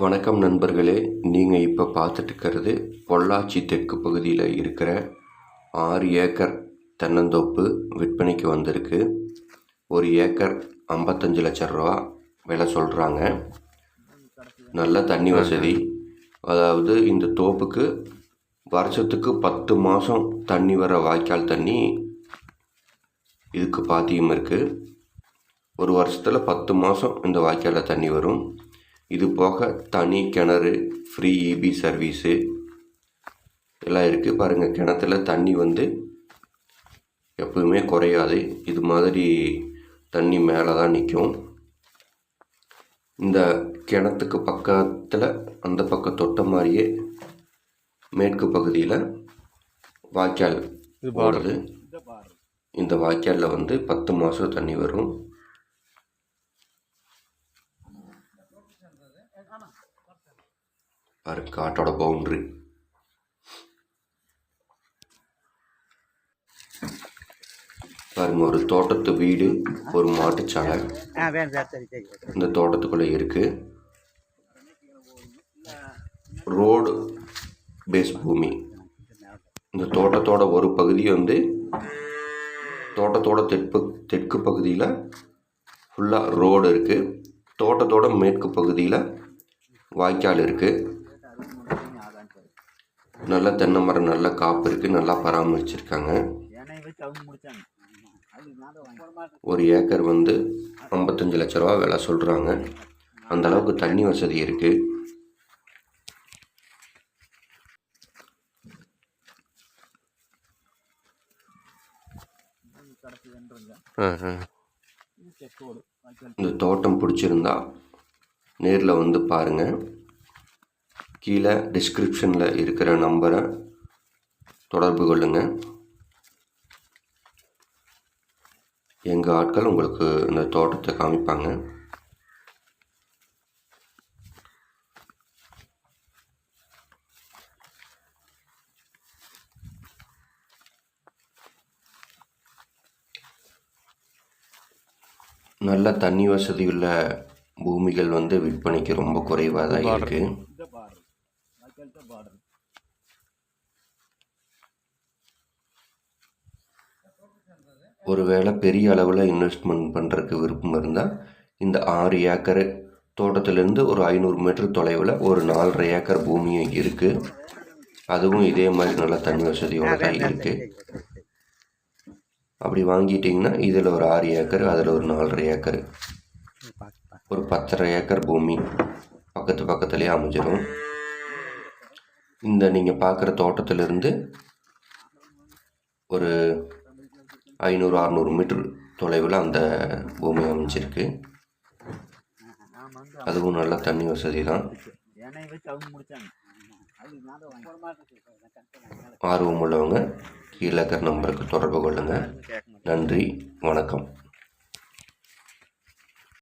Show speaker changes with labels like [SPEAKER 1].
[SPEAKER 1] வணக்கம் நண்பர்களே, நீங்கள் இப்போ பார்த்துட்டு இருக்கிறது பொள்ளாச்சி தெற்கு பகுதியில் இருக்கிற 6 ஏக்கர் தென்னந்தோப்பு விற்பனைக்கு வந்திருக்கு. 1 ஏக்கர் 55 லட்சம் ரூபா விலை சொல்கிறாங்க. நல்ல தண்ணி வசதி, அதாவது இந்த தோப்புக்கு வருஷத்துக்கு 10 மாதம் தண்ணி வர வாய்க்கால் தண்ணி இதுக்கு பாத்தியம் இருக்குது. ஒரு வருஷத்தில் 10 மாதம் இந்த வாய்க்காலில் தண்ணி வரும். இது போக தனி கிணறு, ஃப்ரீ இபி சர்வீஸு எல்லாம் இருக்குது. பாருங்கள், கிணத்துல தண்ணி எப்பவுமே குறையாது. இது மாதிரி தண்ணி மேலே தான் நிற்கும். இந்த கிணத்துக்கு பக்கத்தில் அந்த பக்கம் தொட்ட மாதிரியே மேற்கு பகுதியில் வாய்க்கால் போடுது. இந்த வாய்க்காலில் 10 மாதம் தண்ணி வரும். காட்டோட பவுண்ட்ரி பாருங்க. ஒரு தோட்டத்து வீடு, ஒரு மாட்டுச்சாலை இந்த தோட்டத்துக்குள்ளே இருக்கு. ரோடு பேஸ் பூமி. இந்த தோட்டத்தோட ஒரு பகுதி தோட்டத்தோட தெற்கு பகுதியில் ஃபுல்லாக ரோடு இருக்குது. தோட்டத்தோட மேற்கு பகுதியில் வாய்க்கால் இருக்குது. நல்ல தென்னை மரம், நல்ல காப்பு இருக்குது, நல்லா பராமரிச்சிருக்காங்க. 1 ஏக்கர் 55 லட்ச ரூபா விலை சொல்கிறாங்க. அந்த அளவுக்கு தண்ணி வசதி இருக்குது. இந்த தோட்டம் பிடிச்சிருந்தா நேரில் பாருங்கள். கீழே டிஸ்கிரிப்ஷனில் இருக்கிற நம்பரை தொடர்பு கொள்ளுங்கள். எங்கள் ஆட்கள் உங்களுக்கு இந்த தோட்டத்தை காமிப்பாங்க. நல்ல தண்ணி வசதியுள்ள பூமிகள் விற்பனைக்கு ரொம்ப குறைவாக தான் இருக்குது. ஒருவேளை பெரிய அளவில் இன்வெஸ்ட்மெண்ட் பண்ணுறதுக்கு விருப்பம் இருந்தால் இந்த 6 ஏக்கர் தோட்டத்திலேருந்து ஒரு 500 மீட்டர் தொலைவில் ஒரு 4.5 ஏக்கர் பூமியும் இருக்குது. அதுவும் இதே மாதிரி நல்ல தண்ணி வசதியோடு தான் இருக்குது. அப்படி வாங்கிட்டிங்கன்னா இதில் ஒரு 6 ஏக்கர், அதில் ஒரு 4.5 ஏக்கர், ஒரு 10.5 ஏக்கர் பூமி பக்கத்துலேயே அமைஞ்சிடும். இந்த நீங்கள் பார்க்குற தோட்டத்திலிருந்து ஒரு 500-600 மீட்டர் தொலைவில் அந்த பூமி அமைஞ்சிருக்கு. அதுவும் நல்ல தண்ணி வசதி தான். ஆர்வம் உள்ளவங்க கீழே இருக்கிற நம்பருக்கு தொடர்பு கொள்ளுங்கள். நன்றி, வணக்கம்.